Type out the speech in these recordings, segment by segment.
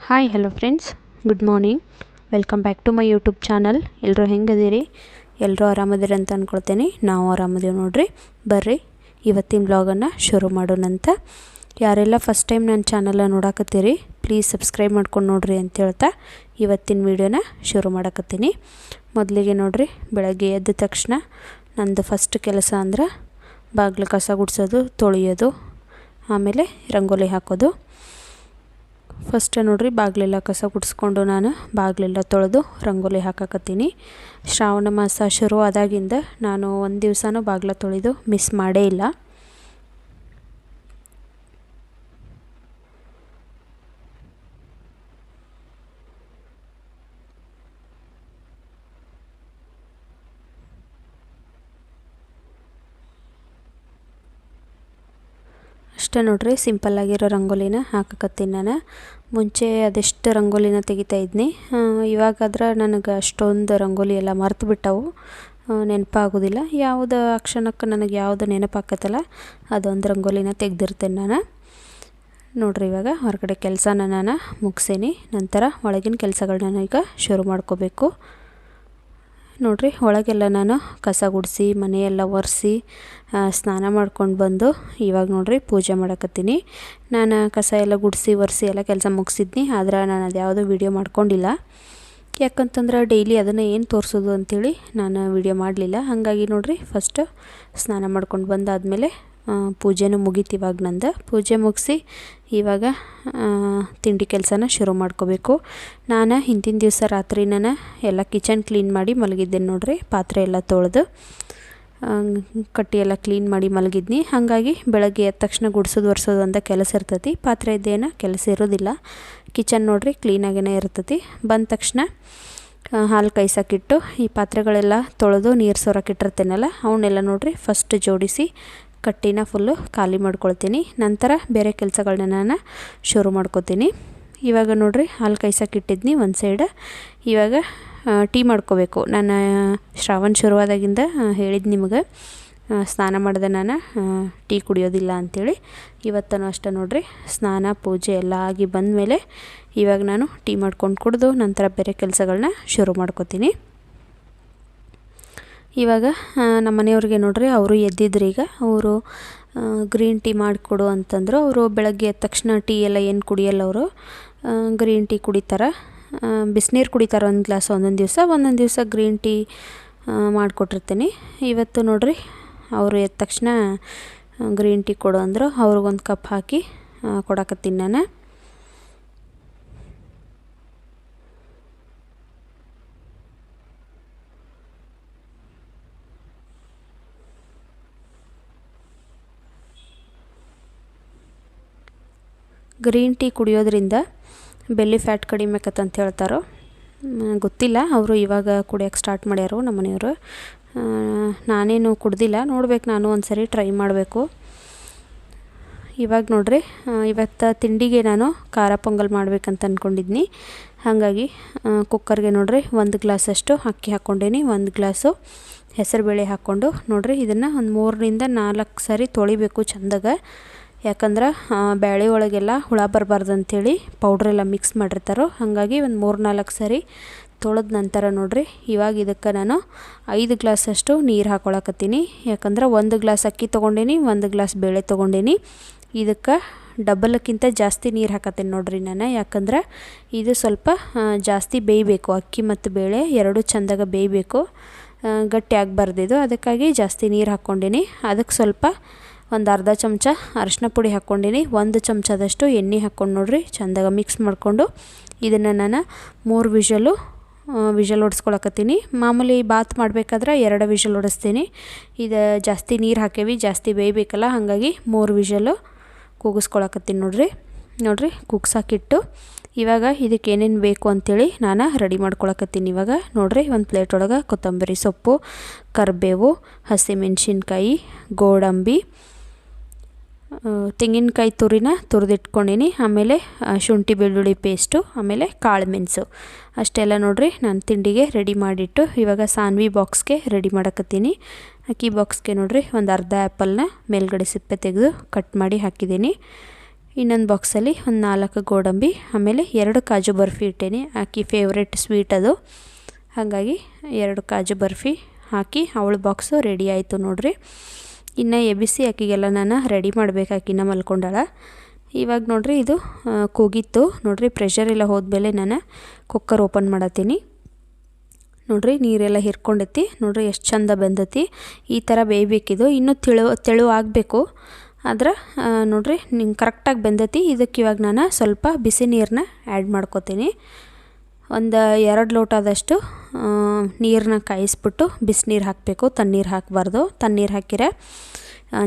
Hi hello friends, good morning. Welcome back to my YouTube channel. ಎಲ್ಲರೂ ಹೆಂಗದಿರಿ? ಎಲ್ಲರೂ ಆರಾಮದಿರಿ ಅಂತ ಅಂದ್ಕೊಳ್ತೇನೆ. ನಾವು ಆರಾಮದೀವಿ ನೋಡ್ರಿ. ಬರ್ರಿ ಇವತ್ತಿನ ಬ್ಲಾಗನ್ನು ಶುರು ಮಾಡೋಣಂತ. ಯಾರೆಲ್ಲ ಫಸ್ಟ್ ಟೈಮ್ ನನ್ನ ಚಾನಲ್ನ ನೋಡಾಕತ್ತೀರಿ ಪ್ಲೀಸ್ ಸಬ್ಸ್ಕ್ರೈಬ್ ಮಾಡ್ಕೊಂಡು ನೋಡ್ರಿ ಅಂತ ಹೇಳ್ತಾ ಇವತ್ತಿನ ವೀಡಿಯೋನ ಶುರು ಮಾಡಾಕತ್ತೀನಿ. ಮೊದಲಿಗೆ ನೋಡ್ರಿ, ಬೆಳಗ್ಗೆ ಎದ್ದ ತಕ್ಷಣ ನಂದು ಫಸ್ಟ್ ಕೆಲಸ ಅಂದ್ರೆ ಬಾಗಿಲು ಕಸ ಗುಡಿಸೋದು, ತೊಳೆಯೋದು, ಆಮೇಲೆ ರಂಗೋಲಿ ಹಾಕೋದು. ಫಸ್ಟ್ ನೋಡ್ರಿ, ಬಾಗಿಲೆಲ್ಲ ಕಸ ಗುಡಿಸ್ಕೊಂಡು ನಾನು ಬಾಗಿಲೆಲ್ಲ ತೊಳೆದು ರಂಗೋಲಿ ಹಾಕಾಕತ್ತೀನಿ. ಶ್ರಾವಣ ಮಾಸ ಶುರು ಆದಾಗಿಂದ ನಾನು ಒಂದು ದಿವಸನೂ ಬಾಗಿಲ ತೊಳೆದು ಮಿಸ್ ಮಾಡೇ ಇಲ್ಲ. ಅಷ್ಟೇ ನೋಡ್ರಿ, ಸಿಂಪಲ್ಲಾಗಿರೋ ರಂಗೋಲಿನ ಹಾಕಕತ್ತೀನಿ ನಾನು. ಮುಂಚೆ ಅದೆಷ್ಟು ರಂಗೋಲಿನ ತೆಗಿತಾ ಇದ್ನಿ, ಇವಾಗಾದ್ರೆ ನನಗೆ ಅಷ್ಟೊಂದು ರಂಗೋಲಿ ಎಲ್ಲ ಮರ್ತು ಬಿಟ್ಟವು, ನೆನಪಾಗೋದಿಲ್ಲ. ಯಾವುದೇ ಕ್ಷಣಕ್ಕೆ ನನಗೆ ಯಾವುದು ನೆನಪಾಕತ್ತಲ್ಲ ಅದೊಂದು ರಂಗೋಲಿನ ತೆಗ್ದಿರ್ತೇನೆ ನಾನು. ನೋಡ್ರಿ, ಇವಾಗ ಹೊರಗಡೆ ಕೆಲಸನ ನಾನು ಮುಗಿಸೇನಿ. ನಂತರ ಒಳಗಿನ ಕೆಲಸಗಳನ್ನ ಈಗ ಶುರು ಮಾಡ್ಕೋಬೇಕು. ನೋಡ್ರಿ, ಒಳಗೆಲ್ಲ ನಾನು ಕಸ ಗುಡಿಸಿ ಮನೆಯೆಲ್ಲ ಒರೆಸಿ ಸ್ನಾನ ಮಾಡ್ಕೊಂಡು ಬಂದು ಇವಾಗ ನೋಡ್ರಿ ಪೂಜೆ ಮಾಡಕತ್ತೀನಿ. ನಾನು ಕಸ ಎಲ್ಲ ಗುಡಿಸಿ ಒರೆಸಿ ಎಲ್ಲ ಕೆಲಸ ಮುಗಿಸಿದ್ನಿ, ಆದ್ರೆ ನಾನು ಅದು ಯಾವುದೋ ವೀಡಿಯೋ ಮಾಡ್ಕೊಂಡಿಲ್ಲ. ಯಾಕಂತಂದ್ರೆ ಡೈಲಿ ಅದನ್ನು ಏನು ತೋರಿಸೋದು ಅಂಥೇಳಿ ನಾನು ವೀಡಿಯೋ ಮಾಡಲಿಲ್ಲ. ಹಾಗಾಗಿ ನೋಡ್ರಿ, ಫಸ್ಟ್ ಸ್ನಾನ ಮಾಡ್ಕೊಂಡು ಬಂದಾದಮೇಲೆ ಪೂಜೆನೂ ಮುಗೀತು. ಇವಾಗ ನಂದು ಪೂಜೆ ಮುಗಿಸಿ ಇವಾಗ ತಿಂಡಿ ಕೆಲಸನ ಶುರು ಮಾಡ್ಕೋಬೇಕು. ನಾನು ಹಿಂದಿನ ದಿವಸ ರಾತ್ರಿ ನಾನು ಎಲ್ಲ ಕಿಚನ್ ಕ್ಲೀನ್ ಮಾಡಿ ಮಲಗಿದ್ದೇನೆ ನೋಡ್ರಿ. ಪಾತ್ರೆ ಎಲ್ಲ ತೊಳೆದು ಕಟ್ಟಿ ಎಲ್ಲ ಕ್ಲೀನ್ ಮಾಡಿ ಮಲಗಿದ್ನಿ. ಹಾಗಾಗಿ ಬೆಳಗ್ಗೆ ಎದ್ದ ತಕ್ಷಣ ಗುಡಿಸೋದು ಒರೆಸೋದು ಅಂತ ಕೆಲಸ ಇರ್ತೈತಿ. ಪಾತ್ರೆ ಇದ್ದೇನೋ ಕೆಲಸ ಇರೋದಿಲ್ಲ. ಕಿಚನ್ ನೋಡ್ರಿ ಕ್ಲೀನಾಗೇ ಇರ್ತೈತಿ. ಬಂದ ತಕ್ಷಣ ಹಾಲು ಕಾಯ್ಸೋಕ್ಕಿಟ್ಟು ಈ ಪಾತ್ರೆಗಳೆಲ್ಲ ತೊಳೆದು ನೀರು ಸೋರಕ್ಕಿಟ್ಟಿರ್ತೇನಲ್ಲ ಅವನ್ನೆಲ್ಲ ನೋಡ್ರಿ ಫಸ್ಟ್ ಜೋಡಿಸಿ ಕಟ್ಟಿನ ಫುಲ್ಲು ಖಾಲಿ ಮಾಡ್ಕೊಳ್ತೀನಿ. ನಂತರ ಬೇರೆ ಕೆಲಸಗಳನ್ನ ನಾನು ಶುರು ಮಾಡ್ಕೋತೀನಿ. ಇವಾಗ ನೋಡ್ರಿ, ಹಾಲು ಕಾಯ್ಸೋಕ್ಕಿಟ್ಟಿದ್ನಿ ಒಂದು ಸೈಡ್. ಇವಾಗ ಟೀ ಮಾಡ್ಕೋಬೇಕು. ನಾನು ಶ್ರಾವಣ ಶುರುವಾದಾಗಿಂದ ಹೇಳಿದ್ದು ನಿಮಗೆ, ಸ್ನಾನ ಮಾಡಿದೆ ನಾನು ಟೀ ಕುಡಿಯೋದಿಲ್ಲ ಅಂಥೇಳಿ. ಇವತ್ತೂ ಅಷ್ಟೇ ನೋಡ್ರಿ, ಸ್ನಾನ ಪೂಜೆ ಎಲ್ಲ ಆಗಿ ಬಂದಮೇಲೆ ಇವಾಗ ನಾನು ಟೀ ಮಾಡ್ಕೊಂಡು ಕುಡಿದು ನಂತರ ಬೇರೆ ಕೆಲಸಗಳನ್ನ ಶುರು ಮಾಡ್ಕೋತೀನಿ. ಇವಾಗ ನಮ್ಮ ಮನೆಯವ್ರಿಗೆ ನೋಡ್ರಿ, ಅವರು ಎದ್ದಿದ್ರು. ಈಗ ಅವರು ಗ್ರೀನ್ ಟೀ ಮಾಡಿಕೊಡು ಅಂತಂದರು. ಅವರು ಬೆಳಗ್ಗೆ ಎದ್ದ ತಕ್ಷಣ ಟೀ ಎಲ್ಲ ಏನು ಕುಡಿಯಲ್ಲ, ಅವರು ಗ್ರೀನ್ ಟೀ ಕುಡಿತಾರೆ. ಬಿಸಿನೀರು ಕುಡಿತಾರೆ ಒಂದು ಗ್ಲಾಸ್ ಒಂದೊಂದು ದಿವಸ ಗ್ರೀನ್ ಟೀ ಮಾಡಿಕೊಟ್ಟಿರ್ತೀನಿ. ಇವತ್ತು ನೋಡ್ರಿ, ಅವರು ಎದ್ದ ತಕ್ಷಣ ಗ್ರೀನ್ ಟೀ ಕೊಡು ಅಂದರು. ಅವ್ರಿಗೊಂದು ಕಪ್ ಹಾಕಿ ಕೊಡಕತ್ತೀನಿ ನಾನು. ಗ್ರೀನ್ ಟೀ ಕುಡಿಯೋದ್ರಿಂದ ಬೆಲ್ಲಿ ಫ್ಯಾಟ್ ಕಡಿಮೆ ಆಕತ್ತಂತ ಹೇಳ್ತಾರೋ ಗೊತ್ತಿಲ್ಲ. ಅವರು ಇವಾಗ ಕುಡಿಯೋಕ್ಕೆ ಸ್ಟಾರ್ಟ್ ಮಾಡ್ಯಾರು ನಮ್ಮ ಮನೆಯವರು. ನಾನೇನು ಕುಡ್ದಿಲ್ಲ, ನೋಡ್ಬೇಕು, ನಾನು ಒಂದು ಸರಿ ಟ್ರೈ ಮಾಡಬೇಕು. ಇವಾಗ ನೋಡ್ರಿ, ಇವತ್ತು ತಿಂಡಿಗೆ ನಾನು ಖಾರ ಪೊಂಗಲ್ ಮಾಡ್ಬೇಕಂತ ಅಂದ್ಕೊಂಡಿದ್ನಿ. ಹಾಗಾಗಿ ಕುಕ್ಕರ್ಗೆ ನೋಡ್ರಿ 1 ಗ್ಲಾಸಷ್ಟು ಅಕ್ಕಿ ಹಾಕ್ಕೊಂಡೇನಿ, 1 ಗ್ಲಾಸು ಹೆಸರುಬೇಳೆ ಹಾಕ್ಕೊಂಡು ನೋಡ್ರಿ ಇದನ್ನು ಒಂದು 3ರಿಂದ 4 ಸಾರಿ ತೊಳಿಬೇಕು ಚಂದಾಗ. ಯಾಕಂದ್ರೆ ಬೇಳೆ ಒಳಗೆಲ್ಲ ಹುಳ ಬರಬಾರ್ದು ಅಂಥೇಳಿ ಪೌಡ್ರೆಲ್ಲ ಮಿಕ್ಸ್ ಮಾಡಿರ್ತಾರೋ. ಹಾಗಾಗಿ ಒಂದು 3-4 ಸಾರಿ ತೊಳೆದ ನಂತರ ನೋಡ್ರಿ, ಇವಾಗ ಇದಕ್ಕೆ ನಾನು 5 ಗ್ಲಾಸಷ್ಟು ನೀರು ಹಾಕ್ಕೊಳಕತ್ತೀನಿ. ಯಾಕಂದ್ರೆ 1 ಗ್ಲಾಸ್ ಅಕ್ಕಿ ತೊಗೊಂಡೇನಿ, 1 ಗ್ಲಾಸ್ ಬೇಳೆ ತೊಗೊಂಡೇನಿ. ಇದಕ್ಕೆ ಡಬಲ್ಕ್ಕಿಂತ ಜಾಸ್ತಿ ನೀರು ಹಾಕತ್ತೀನಿ ನೋಡ್ರಿ ನಾನು. ಯಾಕಂದ್ರೆ ಇದು ಸ್ವಲ್ಪ ಜಾಸ್ತಿ ಬೇಯಬೇಕು, ಅಕ್ಕಿ ಮತ್ತು ಬೇಳೆ ಎರಡೂ ಚೆಂದಾಗ ಬೇಯಬೇಕು, ಗಟ್ಟಿ ಆಗಬಾರ್ದು ಇದು. ಅದಕ್ಕಾಗಿ ಜಾಸ್ತಿ ನೀರು ಹಾಕ್ಕೊಂಡೀನಿ. ಅದಕ್ಕೆ ಸ್ವಲ್ಪ ಒಂದು ಅರ್ಧ ಚಮಚ ಅರಿಶಿನ ಪುಡಿ ಹಾಕ್ಕೊಂಡೀನಿ, 1 ಚಮಚದಷ್ಟು ಎಣ್ಣೆ ಹಾಕ್ಕೊಂಡು ನೋಡ್ರಿ ಚೆಂದಾಗ ಮಿಕ್ಸ್ ಮಾಡಿಕೊಂಡು ಇದನ್ನು ನಾನು 3 ವಿಷಲ್ ಹೊಡೆಸ್ಕೊಳಕತ್ತೀನಿ. ಮಾಮೂಲಿ ಬಾತ್ ಮಾಡಬೇಕಾದ್ರೆ 2 ವಿಷಲ್ ಹೊಡೆಸ್ತೀನಿ. ಇದು ಜಾಸ್ತಿ ನೀರು ಹಾಕೇವಿ, ಜಾಸ್ತಿ ಬೇಯಬೇಕಲ್ಲ, ಹಾಗಾಗಿ 3 ವಿಷಲು ಕೂಗಿಸ್ಕೊಳಕತ್ತೀನಿ ನೋಡ್ರಿ ಕೂಗ್ಸಾಕಿಟ್ಟು ಇವಾಗ ಇದಕ್ಕೆ ಏನೇನು ಬೇಕು ಅಂಥೇಳಿ ನಾನು ರೆಡಿ ಮಾಡ್ಕೊಳಕತ್ತೀನಿ. ಇವಾಗ ನೋಡ್ರಿ, ಒಂದು ಪ್ಲೇಟ್ ಒಳಗೆ ಕೊತ್ತಂಬರಿ ಸೊಪ್ಪು, ಕರಿಬೇವು, ಹಸಿಮೆಣ್ಸಿನ್ಕಾಯಿ, ಗೋಡಂಬಿ, ತೆಂಗಿನಕಾಯಿ ತುರಿನ ತುರಿದಿಟ್ಕೊಂಡೀನಿ. ಆಮೇಲೆ ಶುಂಠಿ ಬೆಳ್ಳುಳ್ಳಿ ಪೇಸ್ಟು, ಆಮೇಲೆ ಕಾಳು ಮೆಣಸು ಅಷ್ಟೆಲ್ಲ ನೋಡ್ರಿ ನಾನು ತಿಂಡಿಗೆ ರೆಡಿ ಮಾಡಿಟ್ಟು ಇವಾಗ ಸಾನ್ವಿ ಬಾಕ್ಸ್ಗೆ ರೆಡಿ ಮಾಡಕತ್ತೀನಿ. ಅಕ್ಕಿ ಬಾಕ್ಸ್ಗೆ ನೋಡ್ರಿ ಒಂದು ಅರ್ಧ ಆ್ಯಪಲ್ನ ಮೇಲ್ಗಡೆ ಸಿಪ್ಪೆ ತೆಗೆದು ಕಟ್ ಮಾಡಿ ಹಾಕಿದ್ದೀನಿ. ಇನ್ನೊಂದು ಬಾಕ್ಸಲ್ಲಿ ಒಂದು 4 ಗೋಡಂಬಿ, ಆಮೇಲೆ 2 ಕಾಜು ಬರ್ಫಿ ಇಟ್ಟೇನಿ. ಆಕಿ ಫೇವ್ರೆಟ್ ಸ್ವೀಟ್ ಅದು, ಹಾಗಾಗಿ 2 ಕಾಜು ಬರ್ಫಿ ಹಾಕಿ ಅವಳ ಬಾಕ್ಸು ರೆಡಿ ಆಯಿತು ನೋಡಿರಿ. ಇನ್ನು ಎಬ್ಬಿಸಿ ಆಕಿಗೆಲ್ಲ ನಾನು ರೆಡಿ ಮಾಡಬೇಕು. ಆಕಿನ ಮಲ್ಕೊಂಡಾಳ. ಇವಾಗ ನೋಡಿರಿ ಇದು ಕೂಗಿತ್ತು ನೋಡಿರಿ. ಪ್ರೆಷರ್ ಎಲ್ಲ ಹೋದ್ಮೇಲೆ ನಾನು ಕುಕ್ಕರ್ ಓಪನ್ ಮಾಡತ್ತೀನಿ. ನೋಡಿರಿ ನೀರೆಲ್ಲ ಹಿರ್ಕೊಂಡೈತಿ. ನೋಡಿರಿ ಎಷ್ಟು ಚಂದ ಬೆಂದೈತಿ. ಈ ಥರ ಬೇಯಬೇಕಿದು. ಇನ್ನೂ ತೆಳು ಆಗಬೇಕು. ಆದ್ರೆ ನೋಡಿರಿ ನಿಂಗೆ ಕರೆಕ್ಟಾಗಿ ಬೆಂದೈತಿ. ಇದಕ್ಕೆ ಇವಾಗ ನಾನು ಸ್ವಲ್ಪ ಬಿಸಿ ನೀರನ್ನ ಆ್ಯಡ್ ಮಾಡ್ಕೋತೀನಿ. ಒಂದು 2 ಲೋಟದಷ್ಟು ನೀರನ್ನ ಕಾಯಿಸ್ಬಿಟ್ಟು ಬಿಸಿನೀರು ಹಾಕಬೇಕು, ತಣ್ಣೀರು ಹಾಕಬಾರ್ದು. ತಣ್ಣೀರು ಹಾಕಿರೆ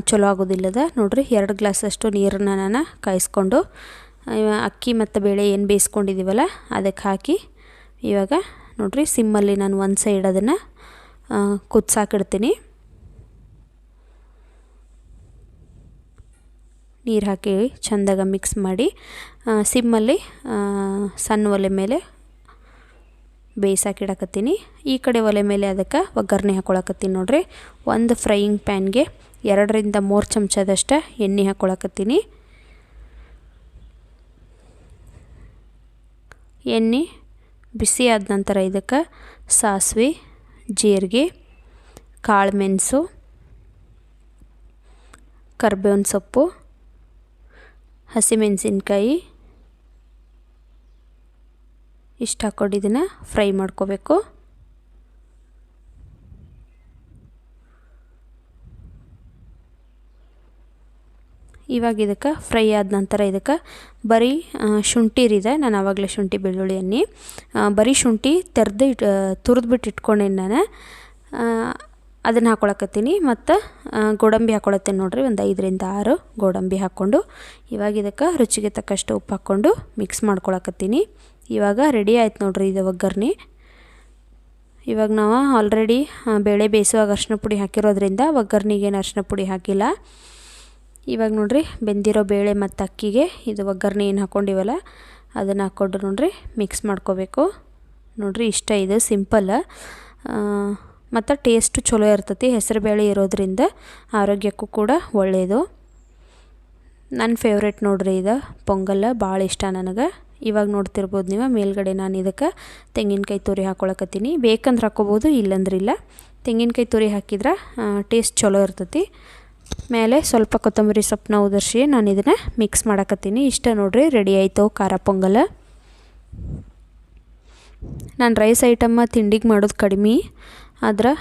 ಚಲೋ ಆಗೋದಿಲ್ಲದ. ನೋಡಿರಿ 2 ಗ್ಲಾಸಷ್ಟು ನೀರನ್ನು ನಾನು ಕಾಯಿಸ್ಕೊಂಡು ಅಕ್ಕಿ ಮತ್ತು ಬೇಳೆ ಏನು ಬೇಯಿಸ್ಕೊಂಡಿದ್ದೀವಲ್ಲ ಅದಕ್ಕೆ ಹಾಕಿ ಇವಾಗ ನೋಡಿರಿ ಸಿಮ್ಮಲ್ಲಿ ನಾನು ಒಂದು ಸೈಡ್ ಅದನ್ನು ಕುದಿಸಾಕಿಡ್ತೀನಿ. ನೀರು ಹಾಕಿ ಚೆಂದಾಗ ಮಿಕ್ಸ್ ಮಾಡಿ ಸಿಮ್ಮಲ್ಲಿ ಸಣ್ಣ ಒಲೆ ಮೇಲೆ ಬೇಯಿಸಾಕಿಡಕತ್ತೀನಿ. ಈ ಕಡೆ ಒಲೆ ಮೇಲೆ ಅದಕ್ಕೆ ಒಗ್ಗರಣೆ ಹಾಕ್ಕೊಳಕತ್ತೀನಿ. ನೋಡಿರಿ ಒಂದು ಫ್ರೈಯಿಂಗ್ ಪ್ಯಾನ್ಗೆ 2 ರಿಂದ 3 ಚಮಚದಷ್ಟು ಎಣ್ಣೆ ಹಾಕ್ಕೊಳಕತ್ತೀನಿ. ಎಣ್ಣೆ ಬಿಸಿ ಆದ ನಂತರ ಇದಕ್ಕೆ ಸಾಸಿವೆ, ಜೀರಿಗೆ, ಕಾಳು ಮೆಣಸು, ಕರಿಬೇವಿನ ಸೊಪ್ಪು, ಹಸಿಮೆಣಸಿನ್ಕಾಯಿ ಇಷ್ಟು ಹಾಕ್ಕೊಂಡು ಇದನ್ನು ಫ್ರೈ ಮಾಡ್ಕೋಬೇಕು. ಇವಾಗ ಇದಕ್ಕೆ ಫ್ರೈ ಆದ ನಂತರ ಇದಕ್ಕೆ ಬರೀ ಶುಂಠಿ ಇದೆ. ನಾನು ಆವಾಗಲೇ ಶುಂಠಿ ಬೆಳ್ಳುಳ್ಳಿ ಎಣ್ಣೆ ಬರೀ ಶುಂಠಿ ತುರಿದ್ಬಿಟ್ಟು ಇಟ್ಕೊಂಡೇನಿ ನಾನು. ಅದನ್ನು ಹಾಕ್ಕೊಳಕತ್ತೀನಿ. ಮತ್ತು ಗೋಡಂಬಿ ಹಾಕ್ಕೊಳತ್ತೀನಿ ನೋಡಿರಿ. ಒಂದು 5 ರಿಂದ 6 ಗೋಡಂಬಿ ಹಾಕ್ಕೊಂಡು ಇವಾಗ ಇದಕ್ಕೆ ರುಚಿಗೆ ತಕ್ಕಷ್ಟು ಉಪ್ಪು ಹಾಕ್ಕೊಂಡು ಮಿಕ್ಸ್ ಮಾಡ್ಕೊಳಕತ್ತೀನಿ. ಇವಾಗ ರೆಡಿ ಆಯ್ತು ನೋಡಿರಿ ಇದು ಒಗ್ಗರಣೆ. ಇವಾಗ ನಾವು ಆಲ್ರೆಡಿ ಬೇಳೆ ಬೇಯಿಸುವಾಗ ಅರಿಶಿನ ಪುಡಿ ಹಾಕಿರೋದ್ರಿಂದ ಒಗ್ಗರಣೆಗೇನು ಅರಿಶಿನ ಪುಡಿ ಹಾಕಿಲ್ಲ. ಇವಾಗ ನೋಡಿರಿ ಬೆಂದಿರೋ ಬೇಳೆ ಮತ್ತು ಅಕ್ಕಿಗೆ ಇದು ಒಗ್ಗರಣೆ ಏನು ಹಾಕ್ಕೊಂಡಿವಲ್ಲ ಅದನ್ನು ಹಾಕ್ಕೊಂಡು ನೋಡಿರಿ ಮಿಕ್ಸ್ ಮಾಡ್ಕೋಬೇಕು. ನೋಡಿರಿ ಇಷ್ಟ ಇದು ಸಿಂಪಲ್ ಮತ್ತು ಟೇಸ್ಟು ಚಲೋ ಇರ್ತೈತಿ. ಹೆಸರು ಬೇಳೆ ಇರೋದ್ರಿಂದ ಆರೋಗ್ಯಕ್ಕೂ ಕೂಡ ಒಳ್ಳೆಯದು. ನನ್ನ ಫೇವ್ರೇಟ್ ನೋಡಿರಿ ಇದು ಪೊಂಗಲ್ ಭಾಳ ಇಷ್ಟ ನನಗೆ. ಇವಾಗ ನೋಡ್ತಿರ್ಬೋದು ನೀವು ಮೇಲ್ಗಡೆ ನಾನು ಇದಕ್ಕೆ ತೆಂಗಿನಕಾಯಿ ತುರಿ ಹಾಕ್ಕೊಳಕತ್ತೀನಿ. ಬೇಕಂದ್ರೆ ಹಾಕ್ಕೋಬೋದು, ಇಲ್ಲಂದ್ರೆ ಇಲ್ಲ. ತೆಂಗಿನಕಾಯಿ ತುರಿ ಹಾಕಿದ್ರೆ ಟೇಸ್ಟ್ ಚಲೋ ಇರ್ತೈತಿ. ಮೇಲೆ ಸ್ವಲ್ಪ ಕೊತ್ತಂಬರಿ ಸೊಪ್ಪನ್ನ ಉದುರಿಸಿ ನಾನು ಇದನ್ನು ಮಿಕ್ಸ್ ಮಾಡಕತ್ತೀನಿ. ಇಷ್ಟ ನೋಡಿರಿ ರೆಡಿ ಆಯಿತು ಖಾರ ಪೊಂಗಲ್. ನಾನು ರೈಸ್ ಐಟಮ್ಮ ತಿಂಡಿಗೆ ಮಾಡೋದು ಕಡಿಮೆ. ಆದ್ರೆ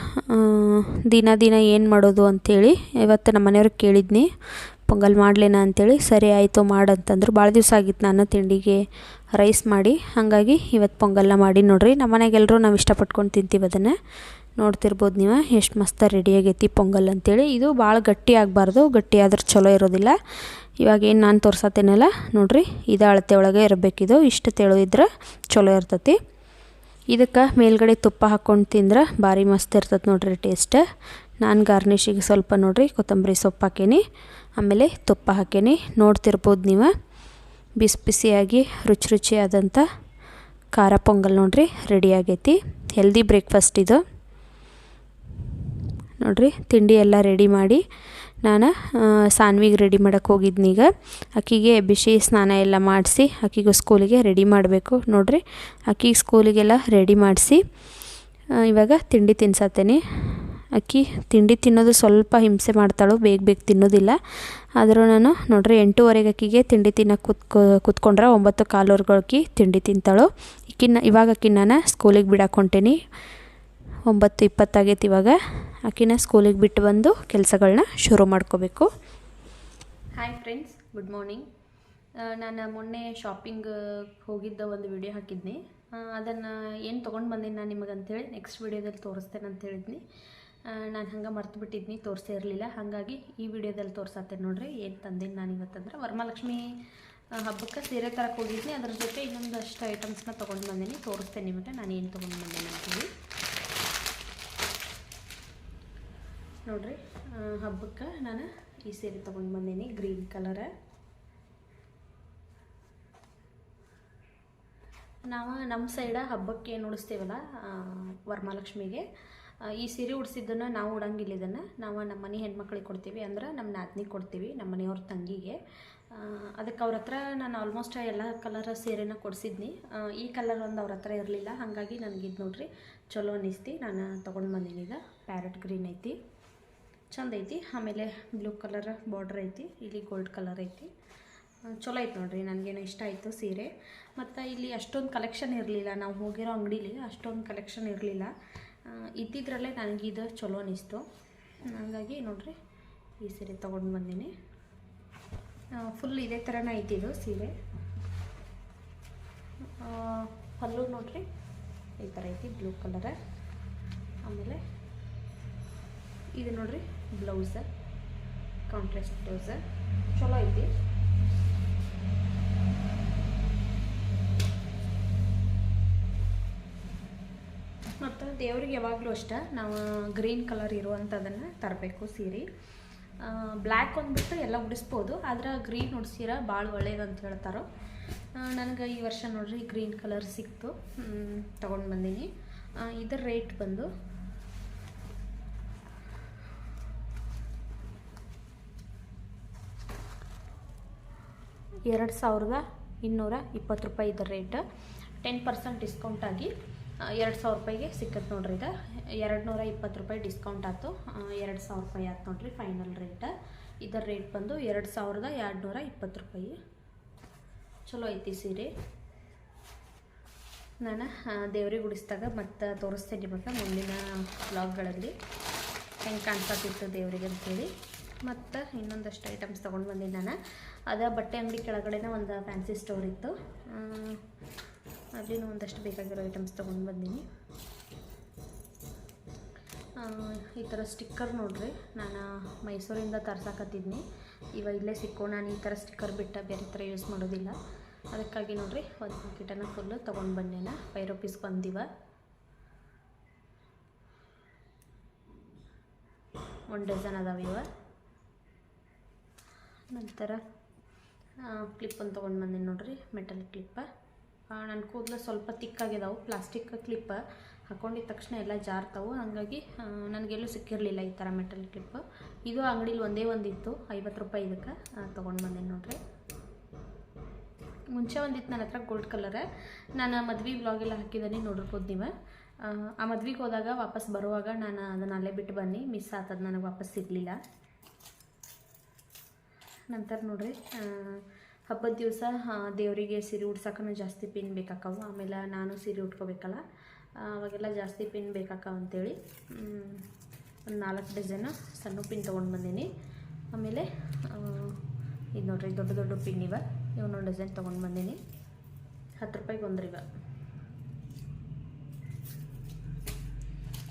ದಿನ ಏನು ಮಾಡೋದು ಅಂಥೇಳಿ ಇವತ್ತು ನಮ್ಮ ಮನೆಯವ್ರಿಗೆ ಕೇಳಿದ್ನಿ ಪೊಂಗಲ್ ಮಾಡಲೇನಾ ಅಂಥೇಳಿ. ಸರಿ ಆಯಿತು ಮಾಡಂತಂದ್ರು. ಭಾಳ ದಿವಸ ಆಗಿತ್ತು ನಾನು ತಿಂಡಿಗೆ ರೈಸ್ ಮಾಡಿ, ಹಾಗಾಗಿ ಇವತ್ತು ಪೊಂಗಲ್ನ ಮಾಡಿ ನೋಡಿರಿ. ನಮ್ಮ ಮನೆಗೆಲ್ಲರೂ ನಾವು ಇಷ್ಟಪಟ್ಕೊಂಡು ತಿಂತೀವಿ ಅದನ್ನು. ನೋಡ್ತಿರ್ಬೋದು ನೀವು ಎಷ್ಟು ಮಸ್ತ ರೆಡಿಯಾಗೈತಿ ಪೊಂಗಲ್ ಅಂಥೇಳಿ. ಇದು ಭಾಳ ಗಟ್ಟಿ ಆಗಬಾರ್ದು, ಗಟ್ಟಿ ಆದ್ರೆ ಚಲೋ ಇರೋದಿಲ್ಲ. ಇವಾಗೇನು ನಾನು ತೋರ್ಸತ್ತೇನಲ್ಲ ನೋಡಿರಿ ಇದು ಅಳತೆ ಒಳಗೆ ಇರಬೇಕಿದು. ಇಷ್ಟು ತೆಳು ಇದ್ರೆ ಚಲೋ ಇರ್ತೈತಿ. ಇದಕ್ಕೆ ಮೇಲ್ಗಡೆ ತುಪ್ಪ ಹಾಕ್ಕೊಂಡು ತಿಂದ್ರೆ ಭಾರಿ ಮಸ್ತ್ ಇರ್ತೈತೆ ನೋಡಿರಿ ಟೇಸ್ಟ್. ನಾನು ಗಾರ್ನಿಷಿಗೆ ಸ್ವಲ್ಪ ನೋಡಿರಿ ಕೊತ್ತಂಬರಿ ಸೊಪ್ಪು ಹಾಕೀನಿ, ಆಮೇಲೆ ತುಪ್ಪ ಹಾಕೀನಿ. ನೋಡ್ತಿರ್ಬೋದು ನೀವು ಬಿಸಿ ಬಿಸಿಯಾಗಿ ರುಚಿಯಾದಂಥ ಖಾರ ಪೊಂಗಲ್ ನೋಡಿರಿ ರೆಡಿ ಆಗೈತಿ. ಹೆಲ್ದಿ ಬ್ರೇಕ್ಫಾಸ್ಟ್ ಇದು ನೋಡಿರಿ. ತಿಂಡಿ ಎಲ್ಲ ರೆಡಿ ಮಾಡಿ ನಾನು ಸಾನ್ವಿಗೆ ರೆಡಿ ಮಾಡೋಕ್ಕೆ ಹೋಗಿದ್ನಿ. ಈಗ ಆಕಿಗೆ ಬಿಸಿ ಸ್ನಾನ ಎಲ್ಲ ಮಾಡಿಸಿ ಆಕಿಗೂ ಸ್ಕೂಲಿಗೆ ರೆಡಿ ಮಾಡಬೇಕು ನೋಡಿರಿ. ಆಕಿಗೆ ಸ್ಕೂಲಿಗೆಲ್ಲ ರೆಡಿ ಮಾಡಿಸಿ ಇವಾಗ ತಿಂಡಿ ತಿನ್ಸತ್ತೇನೆ. ಆಕಿ ತಿಂಡಿ ತಿನ್ನೋದು ಸ್ವಲ್ಪ ಹಿಂಸೆ ಮಾಡ್ತಾಳು, ಬೇಗ ತಿನ್ನೋದಿಲ್ಲ. ಆದರೂ ನಾನು ನೋಡಿರಿ 8:30 ಆಕಿಗೆ ತಿಂಡಿ ತಿನ್ನೋಕೆ ಕುತ್ಕೊಂಡ್ರೆ 9:15 ಆಕಿ ತಿಂಡಿ ತಿಂತಾಳು. ಇವಾಗ ಆಕಿನ ನಾನು ಸ್ಕೂಲಿಗೆ ಬಿಡಕ್ಕೆ ಹೊಂಟೇನಿ. 9:20 ಆಗೈತಿ. ಇವಾಗ ಆಕಿನ ಸ್ಕೂಲಿಗೆ ಬಿಟ್ಟು ಬಂದು ಕೆಲಸಗಳನ್ನ ಶುರು ಮಾಡ್ಕೋಬೇಕು. Hi friends, good morning. ನಾನು ಮೊನ್ನೆ ಶಾಪಿಂಗ್ ಹೋಗಿದ್ದ ಒಂದು ವಿಡಿಯೋ ಹಾಕಿದ್ನಿ. ಅದನ್ನು ಏನು ತೊಗೊಂಡು ಬಂದೀನಿ ನಾನು ನಿಮಗೆ ಅಂಥೇಳಿ ನೆಕ್ಸ್ಟ್ ವಿಡಿಯೋದಲ್ಲಿ ತೋರಿಸ್ತೇನೆ ಅಂತ ಹೇಳಿದ್ನಿ. ನಾನು ಹಂಗೆ ಮರ್ತು ಬಿಟ್ಟಿದ್ನಿ, ತೋರಿಸೇ ಇರಲಿಲ್ಲ. ಹಾಗಾಗಿ ಈ ವಿಡಿಯೋದಲ್ಲಿ ತೋರಿಸತ್ತೇನೆ ನೋಡಿರಿ ಏನು ತಂದೀನಿ ನಾನು ಇವತ್ತಂದ್ರೆ. ವರಮಹಾಲಕ್ಷ್ಮಿ ಹಬ್ಬಕ್ಕೆ ಸೀರೆ ತರಕ್ಕೆ ಹೋಗಿದ್ನಿ. ಅದ್ರ ಜೊತೆ ಇನ್ನೊಂದಷ್ಟು ಐಟಮ್ಸ್ನ ತೊಗೊಂಡು ಬಂದೀನಿ. ತೋರಿಸ್ತೇನೆ ನಿಮಗೆ ನಾನು ಏನು ತೊಗೊಂಡು ಬಂದೀನಿ ಅಂಥೇಳಿ. ನೋಡಿರಿ ಹಬ್ಬಕ್ಕೆ ನಾನು ಈ ಸೀರೆ ತೊಗೊಂಡು ಬಂದೀನಿ, ಗ್ರೀನ್ ಕಲರ. ನಾವು ನಮ್ಮ ಸೈಡ ಹಬ್ಬಕ್ಕೆ ಏನು ಉಡಿಸ್ತೀವಲ್ಲ ವರಮಹಾಲಕ್ಷ್ಮಿಗೆ ಈ ಸೀರೆ ಉಡಿಸಿದ್ದನ್ನು ನಾವು ಉಡಂಗಿಲ್ಲ. ಇದನ್ನು ನಾವು ನಮ್ಮ ಮನೆ ಹೆಣ್ಮಕ್ಳಿಗೆ ಕೊಡ್ತೀವಿ, ಅಂದ್ರೆ ನಮ್ಮ ನಾದ್ನಿಗೆ ಕೊಡ್ತೀವಿ, ನಮ್ಮ ಮನೆಯವ್ರ ತಂಗಿಗೆ. ಅದಕ್ಕೆ ಅವ್ರ ಹತ್ರ ನಾನು ಆಲ್ಮೋಸ್ಟ್ ಎಲ್ಲ ಕಲರ್ ಸೀರೆನ ಕೊಡಿಸಿದ್ನಿ. ಈ ಕಲರ್ ಒಂದು ಅವ್ರ ಹತ್ರ ಇರಲಿಲ್ಲ, ಹಾಗಾಗಿ ನನಗಿದು ನೋಡ್ರಿ ಚಲೋ ಅನ್ನಿಸ್ತು. ನಾನು ತೊಗೊಂಡು ಬಂದೀನಿ. ಈಗ ಪ್ಯಾರೆಟ್ ಗ್ರೀನ್ ಐತಿ, ಚಂದ ಐತಿ. ಆಮೇಲೆ ಬ್ಲೂ ಕಲರ್ ಬಾರ್ಡ್ರ್ ಐತಿ, ಇಲ್ಲಿ ಗೋಲ್ಡ್ ಕಲರ್ ಐತಿ. ಚಲೋ ಐತೆ ನೋಡ್ರಿ, ನನಗೇನು ಇಷ್ಟ ಆಯಿತು ಸೀರೆ. ಮತ್ತು ಇಲ್ಲಿ ಅಷ್ಟೊಂದು ಕಲೆಕ್ಷನ್ ಇರಲಿಲ್ಲ, ನಾವು ಹೋಗಿರೋ ಅಂಗಡೀಲಿ ಅಷ್ಟೊಂದು ಕಲೆಕ್ಷನ್ ಇರಲಿಲ್ಲ. ಇದ್ದಿದ್ರಲ್ಲೇ ನನಗಿದು ಚಲೋ ಅನ್ನಿಸ್ತು. ಹಾಗಾಗಿ ನೋಡ್ರಿ ಈ ಸೀರೆ ತೊಗೊಂಡು ಬಂದೀನಿ. ಫುಲ್ ಇದೇ ಥರನೇ ಐತಿದು ಸೀರೆ. ಪಲ್ಲು ನೋಡ್ರಿ ಈ ಥರ ಐತಿ, ಬ್ಲೂ ಕಲರ. ಆಮೇಲೆ ಇದು ನೋಡ್ರಿ ಬ್ಲೌಸ, ಕಾಂಟ್ರಾಸ್ಟ್ ಬ್ಲೌಸ, ಚಲೋ ಐತಿ. ಮತ್ತು ದೇವ್ರಿಗೆ ಯಾವಾಗಲೂ ಅಷ್ಟೇ ನಾವು ಗ್ರೀನ್ ಕಲರ್ ಇರುವಂಥದ್ದನ್ನು ತರಬೇಕು ಸೀರೆ. ಬ್ಲ್ಯಾಕ್ ಒಂದ್ಬಿಟ್ಟು ಎಲ್ಲ ಉಡಿಸ್ಬೋದು, ಆದ್ರೆ ಗ್ರೀನ್ ಉಡ್ಸಿರ ಭಾಳ ಒಳ್ಳೇದಂತ ಹೇಳ್ತಾರೋ. ನನಗೆ ಈ ವರ್ಷ ನೋಡ್ರಿ ಗ್ರೀನ್ ಕಲರ್ ಸಿಕ್ತು, ತೊಗೊಂಡು ಬಂದೀನಿ. ಇದರ ರೇಟ್ ಬಂದು ₹2220 ಇದರ ರೇಟ್. 10% ಡಿಸ್ಕೌಂಟ್ ಆಗಿ ₹2000 ಸಿಕ್ಕತ್ತೆ ನೋಡ್ರಿ. ಇದು ₹220 ಡಿಸ್ಕೌಂಟ್ ಆಯ್ತು, ₹2000 ಆಯ್ತು ನೋಡ್ರಿ ಫೈನಲ್ ರೇಟ್. ಇದರ ರೇಟ್ ಬಂದು ₹2220. ಚಲೋ ಐತಿ ಸೀರೆ. ನಾನು ದೇವ್ರಿಗೆ ಉಡಿಸಿದಾಗ ಮತ್ತು ತೋರಿಸ್ತೇನೆ ನಿಮಗೆ ಮುಂದಿನ ವ್ಲಾಗ್ಗಳಲ್ಲಿ ಹೆಂಗೆ ಕಾಣಿಸ್ತಿತ್ತು ದೇವರಿಗೆ ಅಂಥೇಳಿ. ಮತ್ತು ಇನ್ನೊಂದಷ್ಟು ಐಟಮ್ಸ್ ತೊಗೊಂಡು ಬಂದಿದ್ದೆ ನಾನು. ಅದು ಬಟ್ಟೆ ಅಂಗಡಿ ಕೆಳಗಡೆನೇ ಒಂದು ಫ್ಯಾನ್ಸಿ ಸ್ಟೋರ್ ಇತ್ತು, ಅಲ್ಲಿನೂ ಒಂದಷ್ಟು ಬೇಕಾಗಿರೋ ಐಟಮ್ಸ್ ತೊಗೊಂಡು ಬಂದೀನಿ. ಈ ಥರ ಸ್ಟಿಕ್ಕರ್ ನೋಡ್ರಿ, ನಾನು ಮೈಸೂರಿಂದ ತರ್ಸಾಕತ್ತಿದ್ನಿ. ಇಲ್ಲೇ ಸಿಕ್ಕೋ. ನಾನು ಈ ಥರ ಸ್ಟಿಕ್ಕರ್ ಬಿಟ್ಟು ಬೇರೆ ಥರ ಯೂಸ್ ಮಾಡೋದಿಲ್ಲ. ಅದಕ್ಕಾಗಿ ನೋಡ್ರಿ ಒಂದು ಪ್ಯಾಕೆಟನ್ನು ಫುಲ್ಲು ತೊಗೊಂಡು ಬಂದೇನ. ₹5 ಬಂದಿವ. ಒಂದು ಡಜನ್ ಅದಾವ ಇವ. ನಂತರ ಕ್ಲಿಪ್ಪನ್ನು ತೊಗೊಂಡು ಬಂದೀನಿ ನೋಡ್ರಿ, ಮೆಟಲ್ ಕ್ಲಿಪ್ಪ. ನನ್ನ ಕೂದಲು ಸ್ವಲ್ಪ ತಿಕ್ಕಾಗಿದ್ದಾವೆ, ಪ್ಲಾಸ್ಟಿಕ್ ಕ್ಲಿಪ್ಪ ಹಾಕೊಂಡಿದ ತಕ್ಷಣ ಎಲ್ಲ ಜಾರ್ತಾವೆ. ಹಾಗಾಗಿ ನನಗೆಲ್ಲೂ ಸಿಕ್ಕಿರಲಿಲ್ಲ ಈ ಥರ ಮೆಟಲ್ ಕ್ಲಿಪ್. ಇದು ಅಂಗಡೀಲಿ ಒಂದೇ ಒಂದಿತ್ತು, ₹50 ಇದಕ್ಕೆ ತೊಗೊಂಡು ಬಂದೇನಿ ನೋಡ್ರಿ. ಮುಂಚೆ ಒಂದಿತ್ತು ನನ್ನ ಹತ್ರ ಗೋಲ್ಡ್ ಕಲರ್, ನಾನು ಮದ್ವೆ ವ್ಲಾಗೆಲ್ಲ ಹಾಕಿದ್ದೀನಿ ನೋಡಿರ್ಬೋದು ನೀವು. ಆ ಮದ್ವೆಗೆ ಹೋದಾಗ ವಾಪಸ್ ಬರುವಾಗ ನಾನು ಅದನ್ನು ಅಲ್ಲೇ ಬಿಟ್ಟು ಬನ್ನಿ, ಮಿಸ್ ಆತದ, ನನಗೆ ವಾಪಸ್ ಸಿಗಲಿಲ್ಲ. ನಂತರ ನೋಡ್ರಿ ಹಬ್ಬದ ದಿವಸ ದೇವರಿಗೆ ಸೀರೆ ಉಡ್ಸೋಕ್ಕೂ ಜಾಸ್ತಿ ಪಿನ್ ಬೇಕಾಕವು. ಆಮೇಲೆ ನಾನು ಸೀರೆ ಉಟ್ಕೋಬೇಕಲ್ಲ, ಅವಾಗೆಲ್ಲ ಜಾಸ್ತಿ ಪಿನ್ ಬೇಕಾಕವು ಅಂತೇಳಿ ಒಂದು 4 ಡಜನ್ ಸಣ್ಣ ಪಿನ್ ತೊಗೊಂಡು ಬಂದೀನಿ. ಆಮೇಲೆ ಇದು ನೋಡ್ರಿ ದೊಡ್ಡ ದೊಡ್ಡ ಪಿನ್ ಇವೆ, ಇವನ್ನೊಂದು ಡಜನ್ ತೊಗೊಂಡು ಬಂದೀನಿ. ₹10 ಒಂದ್ರಿವ.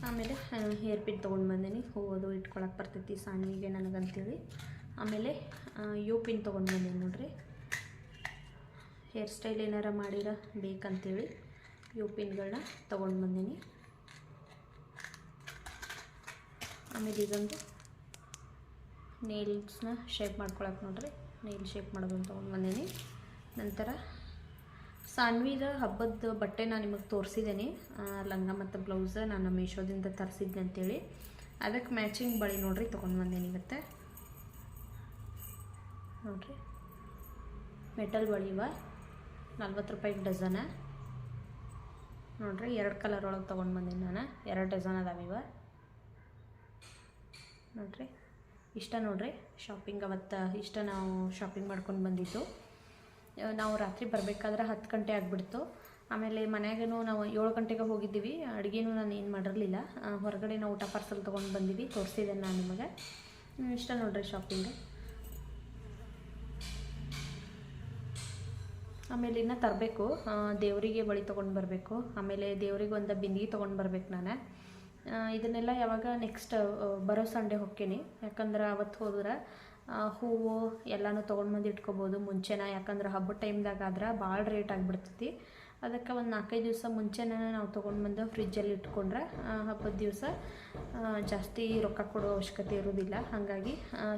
ಆಮೇಲೆ ಹೇರ್ ಪಿನ್ ತೊಗೊಂಡು ಬಂದೀನಿ, ಹೂವದು ಇಟ್ಕೊಳಕ್ಕೆ ಬರ್ತೈತಿ ಸಾಣಿಗೆ ನನಗಂತೇಳಿ. ಆಮೇಲೆ ಯು ಪಿನ್ ತೊಗೊಂಡು ಬಂದೀನಿ ನೋಡ್ರಿ, ಹೇರ್ ಸ್ಟೈಲ್ ಏನಾರ ಮಾಡಿರ ಬೇಕಂತೇಳಿ ಯು ಪಿನ್ಗಳನ್ನ ತೊಗೊಂಡು ಬಂದೀನಿ. ಆಮೇಲೆ ಇದೊಂದು ನೇಲ್ಸ್ನ ಶೇಪ್ ಮಾಡ್ಕೊಳಕ್ಕೆ ನೋಡ್ರಿ, ನೇಲ್ ಶೇಪ್ ಮಾಡೋದನ್ನು ತೊಗೊಂಡು ಬಂದೀನಿ. ನಂತರ ಸಾನ್ವಿದ ಹಬ್ಬದ ಬಟ್ಟೆ ನಾನು ನಿಮಗೆ ತೋರಿಸಿದ್ದೀನಿ, ಲಂಗ ಮತ್ತು ಬ್ಲೌಸ್ ನಾನು ಮೀಶೋದಿಂದ ತರಿಸಿದ್ದೆ ಅಂತೇಳಿ. ಅದಕ್ಕೆ ಮ್ಯಾಚಿಂಗ್ ಬಳೆ ನೋಡ್ರಿ ತೊಗೊಂಡು ಬಂದೀನಿ ಇವತ್ತು ನೋಡ್ರಿ. ಮೆಟಲ್ ಬಳಿವ ₹40 ಡಜನ ನೋಡ್ರಿ. 2 ಕಲರ್ ಒಳಗೆ ತೊಗೊಂಡು ಬಂದೀನಿ ನಾನು, 2 ಡಜನ್ ಅದಾವಿವ ನೋಡ್ರಿ. ಇಷ್ಟ ನೋಡ್ರಿ ಶಾಪಿಂಗ್. ಅವತ್ತು ಇಷ್ಟ ನಾವು ಶಾಪಿಂಗ್ ಮಾಡ್ಕೊಂಡು ಬಂದಿದ್ದು. ನಾವು ರಾತ್ರಿ ಬರಬೇಕಾದ್ರೆ 10 ಗಂಟೆ ಆಗಿಬಿಡ್ತು. ಆಮೇಲೆ ಮನೆಯಾಗೂ ನಾವು 7 ಗಂಟೆಗೆ ಹೋಗಿದ್ದೀವಿ. ಅಡುಗೆನೂ ನಾನು ಏನು ಮಾಡಿರಲಿಲ್ಲ, ಹೊರಗಡೆ ನಾವು ಊಟ ಪಾರ್ಸಲ್ ತೊಗೊಂಡು ಬಂದೀವಿ, ತೋರಿಸಿದ್ದೇನೆ ನಾನು ನಿಮಗೆ. ಇಷ್ಟ ನೋಡ್ರಿ ಶಾಪಿಂಗ್. ಆಮೇಲೆ ಇನ್ನೂ ತರಬೇಕು, ದೇವರಿಗೆ ಬಳಿ ತೊಗೊಂಡು ಬರಬೇಕು. ಆಮೇಲೆ ದೇವ್ರಿಗೆ ಒಂದು ಬಿಂದಿಗೆ ತೊಗೊಂಡು ಬರ್ಬೇಕು ನಾನು. ಇದನ್ನೆಲ್ಲ ಯಾವಾಗ ನೆಕ್ಸ್ಟ್ ಬರೋ ಸಂಡೇ ಹೋಗ್ತೀನಿ, ಯಾಕಂದ್ರೆ ಅವತ್ತು ಹೋದ್ರೆ ಹೂವು ಎಲ್ಲನೂ ತೊಗೊಂಡು ಬಂದು ಇಟ್ಕೊಬೋದು ಮುಂಚೆನ. ಯಾಕಂದ್ರೆ ಹಬ್ಬದ ಟೈಮ್ದಾಗ ಆದ್ರೆ ಭಾಳ ರೇಟ್ ಆಗಿಬಿಡ್ತೈತಿ. ಅದಕ್ಕೆ ಒಂದು 4-5 ದಿವಸ ಮುಂಚೆನೇ ನಾವು ತೊಗೊಂಡು ಬಂದು ಫ್ರಿಜ್ಜಲ್ಲಿ ಇಟ್ಕೊಂಡ್ರೆ ಹಬ್ಬದ ದಿವಸ ಜಾಸ್ತಿ ರೊಕ್ಕ ಕೊಡೋ ಅವಶ್ಯಕತೆ ಇರೋದಿಲ್ಲ. ಹಾಗಾಗಿ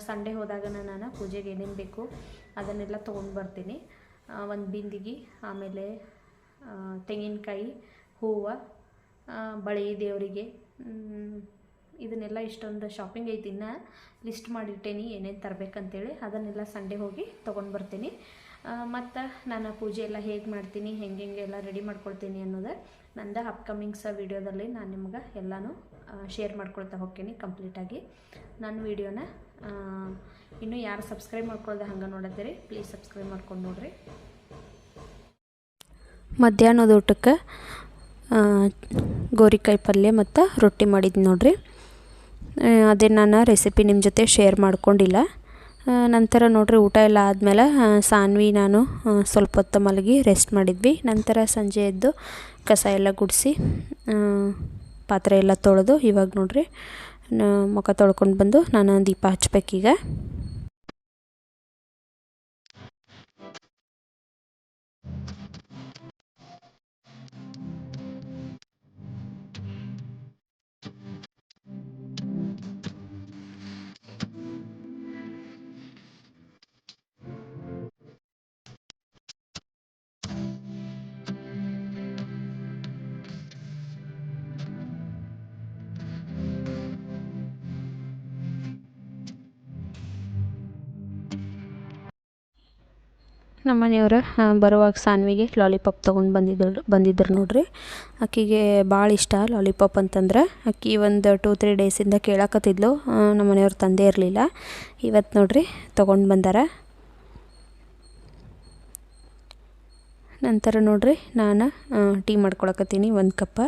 ಸಂಡೇ ಹೋದಾಗ ನಾನು ಪೂಜೆಗೆ ಏನೇನು ಬೇಕು ಅದನ್ನೆಲ್ಲ ತೊಗೊಂಡು ಬರ್ತೀನಿ. ಒಂದು ಬಿಂದಿಗೆ, ಆಮೇಲೆ ತೆಂಗಿನಕಾಯಿ, ಹೂವು, ಬಳೆ ದೇವರಿಗೆ, ಇದನ್ನೆಲ್ಲ ಇಷ್ಟೊಂದು ಶಾಪಿಂಗ್ ಐತಿ, ಇನ್ನು ಲಿಸ್ಟ್ ಮಾಡಿಟ್ಟೇನಿ ಏನೇನು ತರಬೇಕಂತೇಳಿ. ಅದನ್ನೆಲ್ಲ ಸಂಡೇ ಹೋಗಿ ತೊಗೊಂಡು ಬರ್ತೀನಿ. ಮತ್ತು ನಾನು ಪೂಜೆ ಎಲ್ಲ ಹೇಗೆ ಮಾಡ್ತೀನಿ, ಹೆಂಗೆಲ್ಲ ರೆಡಿ ಮಾಡ್ಕೊಳ್ತೀನಿ ಅನ್ನೋದು ನಂದು ಅಪ್ಕಮಿಂಗ್ಸ್ ವೀಡಿಯೋದಲ್ಲಿ ನಾನು ನಿಮ್ಗೆ ಎಲ್ಲನೂ ಶೇರ್ ಮಾಡ್ಕೊಳ್ತಾ ಹೋಗ್ತೀನಿ ಕಂಪ್ಲೀಟಾಗಿ. ನನ್ನ ವೀಡಿಯೋನ ಇನ್ನೂ ಯಾರು ಸಬ್ಸ್ಕ್ರೈಬ್ ಮಾಡ್ಕೊಳ್ಳೋದು ಹಂಗೆ ನೋಡತ್ತೀರಿ, ಪ್ಲೀಸ್ ಸಬ್ಸ್ಕ್ರೈಬ್ ಮಾಡ್ಕೊಂಡು ನೋಡಿರಿ. ಮಧ್ಯಾಹ್ನದ ಊಟಕ್ಕೆ ಗೋರಿಕಾಯಿ ಪಲ್ಯ ಮತ್ತು ರೊಟ್ಟಿ ಮಾಡಿದ್ದು ನೋಡಿರಿ. ಅದೇ ನಾನು ರೆಸಿಪಿ ನಿಮ್ಮ ಜೊತೆ ಶೇರ್ ಮಾಡ್ಕೊಂಡಿಲ್ಲ. ನಂತರ ನೋಡಿರಿ ಊಟ ಎಲ್ಲ ಆದಮೇಲೆ ಸಾನ್ವಿ ನಾನು ಸ್ವಲ್ಪ ಹೊತ್ತು ಮಲಗಿ ರೆಸ್ಟ್ ಮಾಡಿದ್ವಿ. ನಂತರ ಸಂಜೆ ಎದ್ದು ಕಸ ಎಲ್ಲ ಗುಡಿಸಿ ಪಾತ್ರೆ ಎಲ್ಲ ತೊಳೆದು ಇವಾಗ ನೋಡಿರಿ ಮುಖ ತೊಳ್ಕೊಂಡು ಬಂದು ನಾನು ದೀಪ ಹಚ್ಬೇಕೀಗ. ನಮ್ಮ ಮನೆಯವರು ಬರುವಾಗ ಸಾನ್ವಿಗೆ ಲಾಲಿಪಾಪ್ ತೊಗೊಂಡು ಬಂದಿದ್ರು ನೋಡ್ರಿ. ಆಕೆಗೆ ಭಾಳ ಇಷ್ಟ ಲಾಲಿಪಾಪ್ ಅಂತಂದ್ರೆ. ಆಕೆ ಒಂದು 2-3 ಡೇಸಿಂದ ಕೇಳಕತ್ತಿದ್ಲು, ನಮ್ಮ ಮನೆಯವ್ರು ತಂದೇ ಇರಲಿಲ್ಲ. ಇವತ್ತು ನೋಡ್ರಿ ತೊಗೊಂಡು ಬಂದಾರ. ನಂತರ ನೋಡ್ರಿ ನಾನು ಟೀ ಮಾಡ್ಕೊಳಕತ್ತೀನಿ 1 ಕಪ್.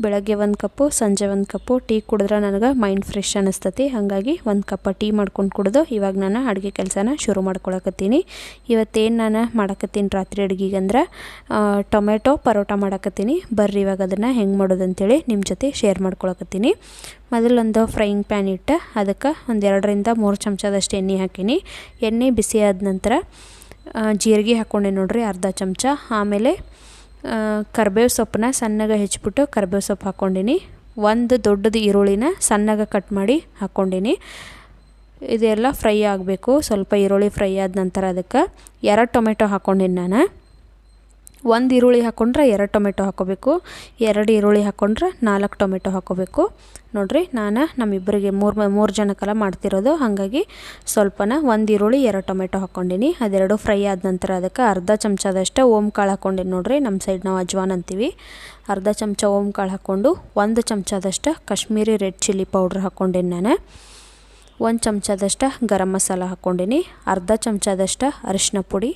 ಬೆಳಗ್ಗೆ 1 ಕಪ್ಪು, ಸಂಜೆ 1 ಕಪ್ಪು ಟೀ ಕುಡಿದ್ರೆ ನನಗೆ ಮೈಂಡ್ ಫ್ರೆಶ್ ಅನ್ನಿಸ್ತತಿ. ಹಾಗಾಗಿ 1 ಕಪ್ ಟೀ ಮಾಡ್ಕೊಂಡು ಕುಡಿದು ಇವಾಗ ನಾನು ಅಡುಗೆ ಕೆಲಸನ ಶುರು ಮಾಡ್ಕೊಳಕತ್ತೀನಿ. ಇವತ್ತೇನು ನಾನು ಮಾಡಕತ್ತೀನಿ ರಾತ್ರಿ ಅಡುಗೆಗೆ ಅಂದ್ರೆ ಟೊಮೆಟೊ ಪರೋಟ ಮಾಡಕತ್ತೀನಿ. ಬರ್ರಿ ಇವಾಗ ಅದನ್ನು ಹೆಂಗೆ ಮಾಡೋದಂತೇಳಿ ನಿಮ್ಮ ಜೊತೆ ಶೇರ್ ಮಾಡ್ಕೊಳಕತ್ತೀನಿ. ಮೊದಲೊಂದು ಫ್ರೈಯಿಂಗ್ ಪ್ಯಾನ್ ಇಟ್ಟು ಅದಕ್ಕೆ 2-3 ಚಮಚದಷ್ಟು ಎಣ್ಣೆ ಹಾಕೀನಿ. ಎಣ್ಣೆ ಬಿಸಿ ಆದ ನಂತರ ಜೀರಿಗೆ ಹಾಕ್ಕೊಂಡೆ ನೋಡ್ರಿ ಅರ್ಧ ಚಮಚ. ಆಮೇಲೆ ಕರ್ಬೇವು ಸೊಪ್ಪನ್ನ ಸಣ್ಣಗೆ ಹೆಚ್ಚಿಬಿಟ್ಟು ಕರ್ಬೇವು ಸೊಪ್ಪು ಹಾಕ್ಕೊಂಡಿನಿ. 1 ದೊಡ್ಡದು ಈರುಳ್ಳಿನ ಸಣ್ಣಗೆ ಕಟ್ ಮಾಡಿ ಹಾಕ್ಕೊಂಡಿನಿ. ಇದೆಲ್ಲ ಫ್ರೈ ಆಗಬೇಕು. ಸ್ವಲ್ಪ ಈರುಳ್ಳಿ ಫ್ರೈ ಆದ ನಂತರ ಅದಕ್ಕೆ 2 ಟೊಮೆಟೊ ಹಾಕ್ಕೊಂಡಿನಿ ನಾನು. 1 ಈರುಳ್ಳಿ ಹಾಕ್ಕೊಂಡ್ರೆ 2 ಟೊಮೆಟೊ ಹಾಕ್ಕೋಬೇಕು. 2 ಈರುಳ್ಳಿ ಹಾಕ್ಕೊಂಡ್ರೆ 4 ಟೊಮೆಟೊ ಹಾಕ್ಕೋಬೇಕು. ನೋಡಿರಿ ನಾನು ನಮ್ಮಿಬ್ಬರಿಗೆ 3 ಜನಕ್ಕೆಲ್ಲ ಮಾಡ್ತಿರೋದು, ಹಾಗಾಗಿ ಸ್ವಲ್ಪನ 1 ಈರುಳ್ಳಿ 2 ಟೊಮೆಟೊ ಹಾಕ್ಕೊಂಡಿನಿ. ಅದೆರಡು ಫ್ರೈ ಆದ ನಂತರ ಅದಕ್ಕೆ ಅರ್ಧ ಚಮಚದಷ್ಟು ಓಮ್ ಕಾಳು ಹಾಕ್ಕೊಂಡಿನಿ ನೋಡಿರಿ. ನಮ್ಮ ಸೈಡ್ ನಾವು ಅಜ್ವಾನ್ ಅಂತೀವಿ. ಅರ್ಧ ಚಮಚ ಓಮ್ ಕಾಳು ಹಾಕ್ಕೊಂಡು 1 ಚಮಚದಷ್ಟು ಕಾಶ್ಮೀರಿ ರೆಡ್ ಚಿಲ್ಲಿ ಪೌಡ್ರ್ ಹಾಕ್ಕೊಂಡಿನಿ ನಾನು. 1 ಚಮಚದಷ್ಟು ಗರಂ ಮಸಾಲ ಹಾಕ್ಕೊಂಡಿನಿ. ಅರ್ಧ ಚಮಚದಷ್ಟು ಅರಿಶಿನ ಪುಡಿ,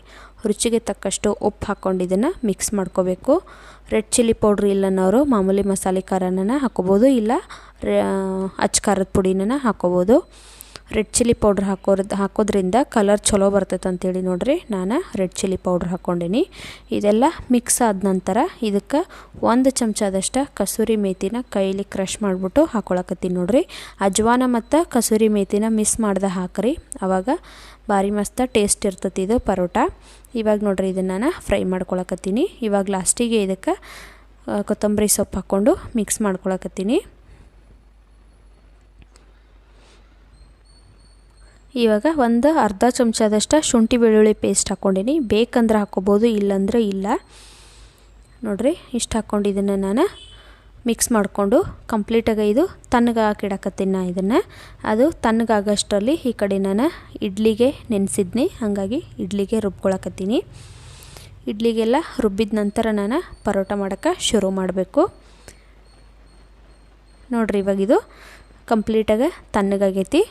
ರುಚಿಗೆ ತಕ್ಕಷ್ಟು ಉಪ್ಪು ಹಾಕ್ಕೊಂಡು ಇದನ್ನು ಮಿಕ್ಸ್ ಮಾಡ್ಕೋಬೇಕು. ರೆಡ್ ಚಿಲ್ಲಿ ಪೌಡ್ರ್ ಇಲ್ಲನವರು ಮಾಮೂಲಿ ಮಸಾಲೆ ಖಾರನ ಹಾಕ್ಕೋಬೋದು, ಇಲ್ಲ ಅಚ್ಚ ಖಾರದ ಪುಡಿನ ಹಾಕ್ಕೋಬೋದು. ರೆಡ್ ಚಿಲ್ಲಿ ಪೌಡ್ರ್ ಹಾಕೋದ್ರಿಂದ ಕಲರ್ ಚಲೋ ಬರ್ತೈತೆ ಅಂತೇಳಿ ನೋಡಿರಿ ನಾನು ರೆಡ್ ಚಿಲ್ಲಿ ಪೌಡ್ರ್ ಹಾಕ್ಕೊಂಡಿನಿ. ಇದೆಲ್ಲ ಮಿಕ್ಸ್ ಆದ ನಂತರ ಇದಕ್ಕೆ 1 ಚಮಚದಷ್ಟು ಕಸೂರಿ ಮೇಥಿನ ಕೈಲಿ ಕ್ರಷ್ ಮಾಡಿಬಿಟ್ಟು ಹಾಕ್ಕೊಳಕತ್ತೀನಿ ನೋಡಿರಿ. ಅಜ್ವಾನ ಮತ್ತು ಕಸೂರಿ ಮೇಥಿನ ಮಿಸ್ ಮಾಡ್ದೆ ಹಾಕ್ರಿ, ಆವಾಗ ಭಾರಿ ಮಸ್ತ್ ಟೇಸ್ಟ್ ಇರ್ತೈತಿ ಇದು ಪರೋಟ. ಇವಾಗ ನೋಡಿರಿ ಇದನ್ನು ನಾನು ಫ್ರೈ ಮಾಡ್ಕೊಳಕತ್ತೀನಿ. ಇವಾಗ ಲಾಸ್ಟಿಗೆ ಇದಕ್ಕೆ ಕೊತ್ತಂಬರಿ ಸೊಪ್ಪು ಹಾಕ್ಕೊಂಡು ಮಿಕ್ಸ್ ಮಾಡ್ಕೊಳಕತ್ತೀನಿ. ಇವಾಗ ಅರ್ಧ ಚಮಚದಷ್ಟು ಶುಂಠಿ ಬೆಳ್ಳುಳ್ಳಿ ಪೇಸ್ಟ್ ಹಾಕ್ಕೊಂಡಿನಿ. ಬೇಕಂದ್ರೆ ಹಾಕ್ಕೋಬೋದು, ಇಲ್ಲಾಂದ್ರೆ ಇಲ್ಲ. ನೋಡಿರಿ ಇಷ್ಟು ಹಾಕ್ಕೊಂಡು ಇದನ್ನು ನಾನು ಮಿಕ್ಸ್ ಮಾಡಿಕೊಂಡು ಕಂಪ್ಲೀಟಾಗಿ ಇದು ತಣ್ಣಗೆ ಹಾಕಿಡಕತ್ತೀನಿ ನಾ ಇದನ್ನು. ಅದು ತಣ್ಣಗಾಗೋಷ್ಟರಲ್ಲಿ ಈ ಕಡೆ ನಾನು ಇಡ್ಲಿಗೆ ನೆನೆಸಿದ್ನಿ, ಹಾಗಾಗಿ ಇಡ್ಲಿಗೆ ರುಬ್ಕೊಳಕತ್ತೀನಿ. ಇಡ್ಲಿಗೆಲ್ಲ ರುಬ್ಬಿದ ನಂತರ ನಾನು ಪರೋಟ ಮಾಡೋಕ್ಕೆ ಶುರು ಮಾಡಬೇಕು. ನೋಡಿರಿ ಇವಾಗ ಇದು ಕಂಪ್ಲೀಟಾಗಿ ತಣ್ಣಗಾಗೈತಿ.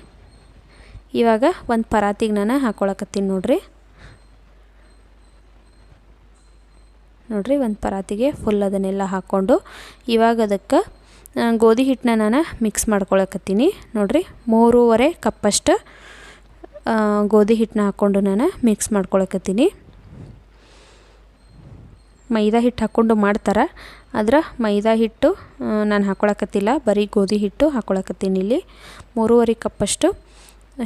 ಇವಾಗ ಒಂದು ಪರಾತಿಗೆ ನಾನು ಹಾಕ್ಕೊಳಕತ್ತೀನಿ ನೋಡಿರಿ. ಒಂದು ಪರಾತಿಗೆ ಫುಲ್ ಅದನ್ನೆಲ್ಲ ಹಾಕ್ಕೊಂಡು ಇವಾಗ ಅದಕ್ಕೆ ಗೋಧಿ ಹಿಟ್ಟನ್ನ ನಾನು ಮಿಕ್ಸ್ ಮಾಡ್ಕೊಳಕತ್ತೀನಿ. ನೋಡಿರಿ 3.5 ಕಪ್ಪಷ್ಟು ಗೋಧಿ ಹಿಟ್ಟನ್ನ ಹಾಕ್ಕೊಂಡು ನಾನು ಮಿಕ್ಸ್ ಮಾಡ್ಕೊಳಕತ್ತೀನಿ. ಮೈದಾ ಹಿಟ್ಟು ಹಾಕ್ಕೊಂಡು ಮಾಡ್ತಾರೆ, ಆದ್ರೆ ಮೈದಾ ಹಿಟ್ಟು ನಾನು ಹಾಕ್ಕೊಳಕತ್ತಿಲ್ಲ, ಬರೀ ಗೋಧಿ ಹಿಟ್ಟು ಹಾಕ್ಕೊಳಕತ್ತೀನಿ. ಇಲ್ಲಿ 3.5 ಕಪ್ಪಷ್ಟು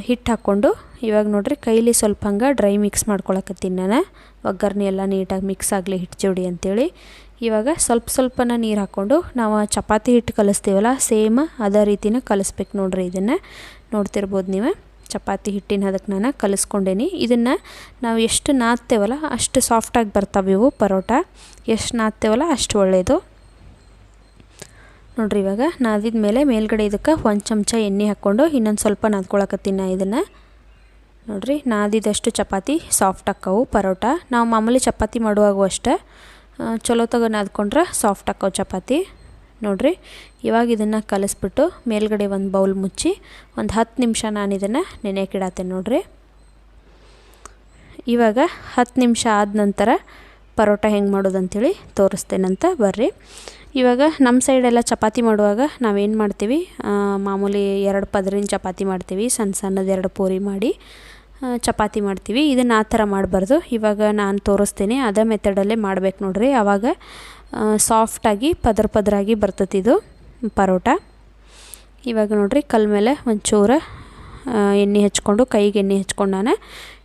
ಹಿಟ್ಟು ಹಾಕ್ಕೊಂಡು ಇವಾಗ ನೋಡಿರಿ ಕೈಲಿ ಸ್ವಲ್ಪ ಹಂಗೆ ಡ್ರೈ ಮಿಕ್ಸ್ ಮಾಡ್ಕೊಳಕತ್ತೀನಿ ನಾನು. ಒಗ್ಗರಣೆ ಎಲ್ಲ ನೀಟಾಗಿ ಮಿಕ್ಸ್ ಆಗಲಿ ಹಿಟ್ಟು ಜೋಡಿ ಅಂಥೇಳಿ. ಇವಾಗ ಸ್ವಲ್ಪನ ನೀರು ಹಾಕ್ಕೊಂಡು ನಾವು ಚಪಾತಿ ಹಿಟ್ಟು ಕಲಿಸ್ತೀವಲ್ಲ ಸೇಮ್ ಅದೇ ರೀತಿನ ಕಲಿಸ್ಬೇಕು ನೋಡಿರಿ. ಇದನ್ನು ನೋಡ್ತಿರ್ಬೋದು ನೀವು, ಚಪಾತಿ ಹಿಟ್ಟಿನ ಅದಕ್ಕೆ ನಾನು ಕಲಿಸ್ಕೊಂಡೇನಿ. ಇದನ್ನು ನಾವು ಎಷ್ಟು ನಾದ್ತೇವಲ್ಲ ಅಷ್ಟು ಸಾಫ್ಟಾಗಿ ಬರ್ತಾವೆ ಇವು ಪರೋಟ. ಎಷ್ಟು ನಾದ್ತೇವಲ್ಲ ಅಷ್ಟು ಒಳ್ಳೆಯದು. ನೋಡಿರಿ ಇವಾಗ ನಾದಿದ ಮೇಲೆ ಮೇಲ್ಗಡೆ ಇದಕ್ಕೆ ಒಂದು ಚಮಚ ಎಣ್ಣೆ ಹಾಕ್ಕೊಂಡು ಇನ್ನೊಂದು ಸ್ವಲ್ಪ ನಾದ್ಕೊಳಕತ್ತೀನಿ ಇದನ್ನು. ನೋಡಿರಿ ನಾದಿದಷ್ಟು ಚಪಾತಿ ಸಾಫ್ಟ್ ಆಕ್ಕವು ಪರೋಟ. ನಾವು ಮಾಮೂಲಿ ಚಪಾತಿ ಮಾಡುವಾಗೂ ಅಷ್ಟೇ ಚಲೋ ತಗೋ ನಾದ್ಕೊಂಡ್ರೆ ಸಾಫ್ಟ್ ಆಕ್ಕವು ಚಪಾತಿ. ನೋಡಿರಿ ಇವಾಗ ಇದನ್ನು ಕಲಿಸ್ಬಿಟ್ಟು ಮೇಲ್ಗಡೆ ಒಂದು ಬೌಲ್ ಮುಚ್ಚಿ ಒಂದು 10 ನಿಮಿಷ ನಾನು ಇದನ್ನು ನೆನೆಯಕ್ಕಿಡತ್ತೇನೆ. ನೋಡಿರಿ ಇವಾಗ 10 ನಿಮಿಷ ಆದ ನಂತರ ಪರೋಟ ಹೆಂಗೆ ಮಾಡೋದು ಅಂಥೇಳಿ ತೋರಿಸ್ತೇನಂತ ಬರ್ರಿ. ಇವಾಗ ನಮ್ಮ ಸೈಡೆಲ್ಲ ಚಪಾತಿ ಮಾಡುವಾಗ ನಾವೇನು ಮಾಡ್ತೀವಿ, ಮಾಮೂಲಿ 2 ಪದರಿನ ಚಪಾತಿ ಮಾಡ್ತೀವಿ, ಸಣ್ಣದು 2 ಪೂರಿ ಮಾಡಿ ಚಪಾತಿ ಮಾಡ್ತೀವಿ. ಇದನ್ನು ಆ ಥರ ಮಾಡಬಾರ್ದು. ಇವಾಗ ನಾನು ತೋರಿಸ್ತೀನಿ ಅದೇ ಮೆಥಡಲ್ಲೇ ಮಾಡಬೇಕು ನೋಡಿರಿ. ಆವಾಗ ಸಾಫ್ಟಾಗಿ ಪದರಾಗಿ ಬರ್ತೈತಿ ಇದು ಪರೋಟ. ಇವಾಗ ನೋಡಿರಿ ಕಲ್ ಮೇಲೆ ಒಂಚೂರು ಎಣ್ಣೆ ಹಚ್ಕೊಂಡು ಕೈಗೆ ಎಣ್ಣೆ ಹಚ್ಕೊಂಡು ನಾನು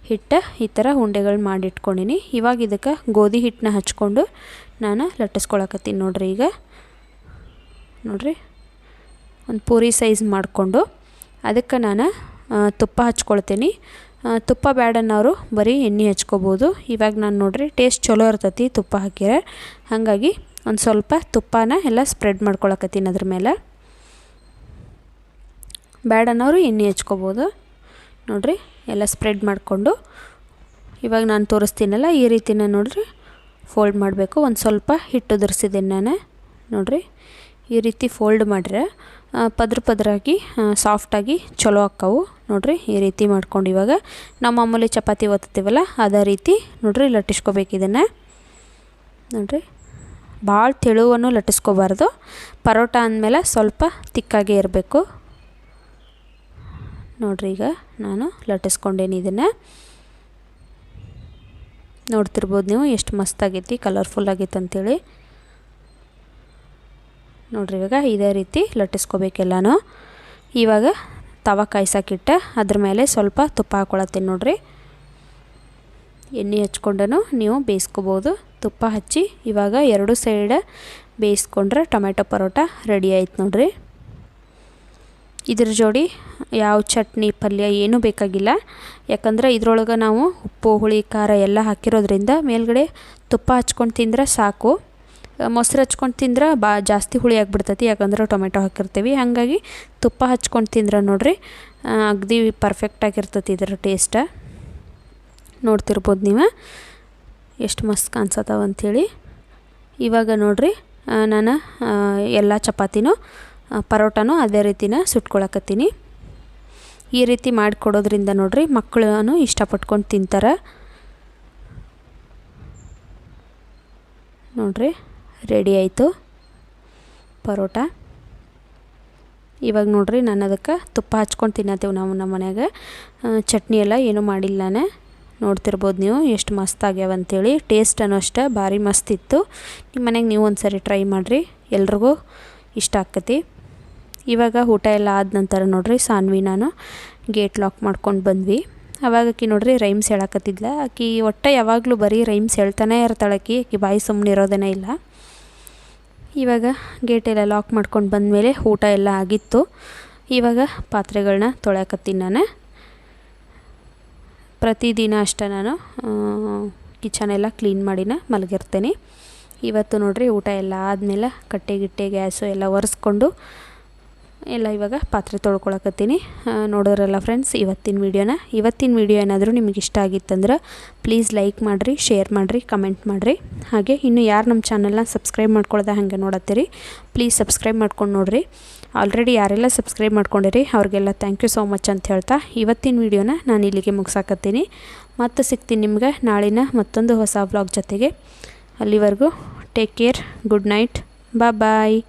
ಹಿಟ್ಟು ಈ ಥರ ಉಂಡೆಗಳು ಮಾಡಿಟ್ಕೊಂಡಿನಿ. ಇವಾಗ ಇದಕ್ಕೆ ಗೋಧಿ ಹಿಟ್ಟನ್ನ ಹಚ್ಕೊಂಡು ನಾನು ಲಟ್ಟಿಸ್ಕೊಳಕತ್ತೀನಿ. ನೋಡಿರಿ ಈಗ ನೋಡಿರಿ ಒಂದು ಪೂರಿ ಸೈಜ್ ಮಾಡಿಕೊಂಡು ಅದಕ್ಕೆ ನಾನು ತುಪ್ಪ ಹಚ್ಕೊಳ್ತೀನಿ. ತುಪ್ಪ ಬೇಡನ್ನೋರು ಬರೀ ಎಣ್ಣೆ ಹಚ್ಕೋಬೋದು. ಇವಾಗ ನಾನು ನೋಡಿರಿ ಟೇಸ್ಟ್ ಚಲೋ ಇರ್ತೈತಿ ತುಪ್ಪ ಹಾಕಿರೆ, ಹಾಗಾಗಿ ಒಂದು ಸ್ವಲ್ಪ ತುಪ್ಪನ ಎಲ್ಲ ಸ್ಪ್ರೆಡ್ ಮಾಡ್ಕೊಳಕತ್ತೀನಿ ಅದ್ರ ಮೇಲೆ. ಬೇಡನ್ನೋರು ಎಣ್ಣೆ ಹಚ್ಕೋಬೋದು. ನೋಡಿರಿ ಎಲ್ಲ ಸ್ಪ್ರೆಡ್ ಮಾಡಿಕೊಂಡು ಇವಾಗ ನಾನು ತೋರಿಸ್ತೀನಲ್ಲ ಈ ರೀತಿನ ನೋಡಿರಿ ಫೋಲ್ಡ್ ಮಾಡಬೇಕು. ಒಂದು ಸ್ವಲ್ಪ ಹಿಟ್ಟು ಉದುರಿಸಿದ್ದೀನಿ ನಾನು. ನೋಡಿರಿ ಈ ರೀತಿ ಫೋಲ್ಡ್ ಮಾಡಿದ್ರೆ ಪದರಾಗಿ ಸಾಫ್ಟಾಗಿ ಚಲೋ ಆಕ್ಕವು. ನೋಡಿರಿ ಈ ರೀತಿ ಮಾಡ್ಕೊಂಡು ಇವಾಗ ನಾವು ಮಾಮೂಲಿ ಚಪಾತಿ ಒತ್ತೀವಲ್ಲ ಅದೇ ರೀತಿ ನೋಡಿರಿ ಲಟ್ಟಿಸ್ಕೋಬೇಕು ಇದನ್ನು. ನೋಡಿರಿ ಭಾಳ ತೆಳುವನ್ನು ಲಟ್ಟಿಸ್ಕೋಬಾರ್ದು. ಪರೋಟ ಅಂದಮೇಲೆ ಸ್ವಲ್ಪ ತಿಕ್ಕಾಗೇ ಇರಬೇಕು. ನೋಡಿರಿ ಈಗ ನಾನು ಲಟ್ಟಿಸ್ಕೊಂಡೇನಿ ಇದನ್ನು. ನೋಡ್ತಿರ್ಬೋದು ನೀವು ಎಷ್ಟು ಮಸ್ತಾಗೈತಿ, ಕಲರ್ಫುಲ್ ಆಗೈತೆ ಅಂಥೇಳಿ. ನೋಡಿರಿ ಇವಾಗ ಇದೇ ರೀತಿ ಲಟ್ಟಿಸ್ಕೋಬೇಕೆಲ್ಲನೂ. ಇವಾಗ ತವ ಕಾಯ್ಸಕ್ಕಿಟ್ಟು ಅದ್ರ ಮೇಲೆ ಸ್ವಲ್ಪ ತುಪ್ಪ ಹಾಕ್ಕೊಳತ್ತೀನಿ. ನೋಡಿರಿ ಎಣ್ಣೆ ಹಚ್ಕೊಂಡೂ ನೀವು ಬೇಯಿಸ್ಕೋಬೋದು. ತುಪ್ಪ ಹಚ್ಚಿ ಇವಾಗ 2 ಸೈಡ್ ಬೇಯಿಸ್ಕೊಂಡ್ರೆ ಟೊಮೆಟೊ ಪರೋಟ ರೆಡಿ ಆಯ್ತು. ನೋಡಿರಿ ಇದ್ರ ಜೋಡಿ ಯಾವ ಚಟ್ನಿ ಪಲ್ಯ ಏನೂ ಬೇಕಾಗಿಲ್ಲ. ಯಾಕಂದರೆ ಇದ್ರೊಳಗೆ ನಾವು ಉಪ್ಪು ಹುಳಿ ಖಾರ ಎಲ್ಲ ಹಾಕಿರೋದ್ರಿಂದ ಮೇಲ್ಗಡೆ ತುಪ್ಪ ಹಚ್ಕೊಂಡು ತಿಂದ್ರೆ ಸಾಕು. ಮೊಸರು ಹಚ್ಕೊಂಡು ತಿಂದ್ರೆ ಜಾಸ್ತಿ ಹುಳಿ ಆಗಿಬಿಡ್ತೈತಿ, ಯಾಕಂದ್ರೆ ಟೊಮೆಟೊ ಹಾಕಿರ್ತೀವಿ. ಹಾಗಾಗಿ ತುಪ್ಪ ಹಚ್ಕೊಂಡು ತಿಂದ್ರೆ ನೋಡಿರಿ ಅಗದಿ ಪರ್ಫೆಕ್ಟಾಗಿರ್ತೈತಿ ಇದರ ಟೇಸ್ಟ್. ನೋಡ್ತಿರ್ಬೋದು ನೀವು ಎಷ್ಟು ಮಸ್ತ್ ಕಾಣಿಸತ್ತವ ಅಂಥೇಳಿ. ಇವಾಗ ನೋಡಿರಿ ನಾನು ಎಲ್ಲ ಚಪಾತಿನೂ ಪರೋಟನೂ ಅದೇ ರೀತಿನ ಸುಟ್ಕೊಳಕತ್ತೀನಿ. ಈ ರೀತಿ ಮಾಡಿಕೊಡೋದ್ರಿಂದ ನೋಡಿರಿ ಮಕ್ಕಳು ಇಷ್ಟಪಟ್ಕೊಂಡು ತಿಂತಾರೆ. ನೋಡಿರಿ ರೆಡಿ ಆಯಿತು ಪರೋಟ. ಇವಾಗ ನೋಡಿರಿ ನಾನು ಅದಕ್ಕೆ ತುಪ್ಪ ಹಚ್ಕೊಂಡು ತಿನ್ನತ್ತೇವೆ ನಾವು ನಮ್ಮ ಮನ್ಯಾಗ. ಚಟ್ನಿ ಎಲ್ಲ ಏನೂ ಮಾಡಿಲ್ಲ ನಾನು. ನೋಡ್ತಿರ್ಬೋದು ನೀವು ಎಷ್ಟು ಮಸ್ತ್ ಆಗ್ಯಾವ ಅಂಥೇಳಿ. ಟೇಸ್ಟನ್ನು ಅಷ್ಟೇ ಭಾರಿ ಮಸ್ತ್ ಇತ್ತು. ನಿಮ್ಮ ಮನೆಗೆ ನೀವು ಒಂದು ಸರಿ ಟ್ರೈ ಮಾಡಿರಿ, ಎಲ್ರಿಗೂ ಇಷ್ಟ ಆಕ್ಕತಿ. ಇವಾಗ ಊಟ ಎಲ್ಲ ಆದ ನಂತರ ನೋಡಿರಿ ಸಾನ್ವಿ ನಾನು ಗೇಟ್ ಲಾಕ್ ಮಾಡ್ಕೊಂಡು ಬಂದ್ವಿ. ಅವಾಗ ಆಕಿ ನೋಡಿರಿ ರೈಮ್ಸ್ ಹೇಳಕತ್ತಿದ್ಲ. ಆಕಿ ಒಟ್ಟು ಯಾವಾಗಲೂ ಬರೀ ರೈಮ್ಸ್ ಹೇಳ್ತಾನೆ ಇರ್ತಾಳೆ. ಆಕಿ ಬಾಯಿ ಸುಮ್ಮನೆ ಇರೋದೇನೇ ಇಲ್ಲ. ಇವಾಗ ಗೇಟೆಲ್ಲ ಲಾಕ್ ಮಾಡ್ಕೊಂಡು ಬಂದಮೇಲೆ ಊಟ ಎಲ್ಲ ಆಗಿತ್ತು. ಇವಾಗ ಪಾತ್ರೆಗಳನ್ನ ತೊಳ್ಯಾಕತ್ತೀನಿ ನಾನು. ಪ್ರತಿದಿನ ಅಷ್ಟೇ ನಾನು ಕಿಚನೆಲ್ಲ ಕ್ಲೀನ್ ಮಾಡಿನ ಮಲಗಿರ್ತೇನೆ. ಇವತ್ತು ನೋಡಿರಿ ಊಟ ಎಲ್ಲ ಆದಮೇಲೆ ಕಟ್ಟೆ ಗ್ಯಾಸು ಎಲ್ಲ ಒರೆಸ್ಕೊಂಡು ಎಲ್ಲ ಇವಾಗ ಪಾತ್ರೆ ತೊಳ್ಕೊಳಕತ್ತೀನಿ. ನೋಡೋರಲ್ಲ ಫ್ರೆಂಡ್ಸ್ ಇವತ್ತಿನ ವಿಡಿಯೋ ಏನಾದರೂ ನಿಮಗೆ ಇಷ್ಟ ಆಗಿತ್ತಂದ್ರೆ ಪ್ಲೀಸ್ ಲೈಕ್ ಮಾಡಿರಿ, ಶೇರ್ ಮಾಡಿರಿ, ಕಮೆಂಟ್ ಮಾಡಿರಿ. ಹಾಗೆ ಇನ್ನು ಯಾರು ನಮ್ಮ ಚಾನಲ್ನ ಸಬ್ಸ್ಕ್ರೈಬ್ ಮಾಡ್ಕೊಳ್ಳೋದ ಹಾಗೆ ನೋಡತ್ತೀರಿ ಪ್ಲೀಸ್ ಸಬ್ಸ್ಕ್ರೈಬ್ ಮಾಡ್ಕೊಂಡು ನೋಡಿರಿ. ಆಲ್ರೆಡಿ ಯಾರೆಲ್ಲ ಸಬ್ಸ್ಕ್ರೈಬ್ ಮಾಡ್ಕೊಂಡಿರಿ ಅವ್ರಿಗೆಲ್ಲ ಥ್ಯಾಂಕ್ ಯು ಸೋ ಮಚ್ ಅಂತ ಹೇಳ್ತಾ ಇವತ್ತಿನ ವಿಡಿಯೋನ ನಾನು ಇಲ್ಲಿಗೆ ಮುಗಿಸಾಕತ್ತೀನಿ. ಮತ್ತೆ ಸಿಗ್ತೀನಿ ನಿಮ್ಗೆ ನಾಳಿನ ಮತ್ತೊಂದು ಹೊಸ ವ್ಲಾಗ್ ಜೊತೆಗೆ. ಅಲ್ಲಿವರೆಗೂ ಟೇಕ್ ಕೇರ್, ಗುಡ್ ನೈಟ್, ಬಾಯ್.